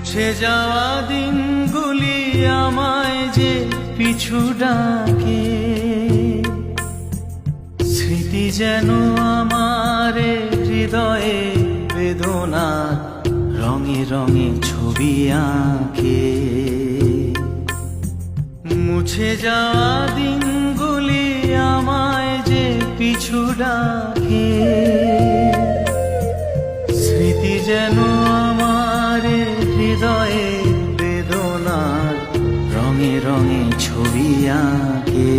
মুছে যাওয়া দিনগুলি আমায় যে পিছু ডাকে, স্মৃতি যেন আমার হৃদয়ে বেদনার রঙে রঙে ছবি আঁকে। মুছে যাওয়া দিনগুলি আমায় যে পিছু ডাকে, স্মৃতি যেন আমার হৃদয়ে বেদনার রঙে রঙে ছবি আঁকে।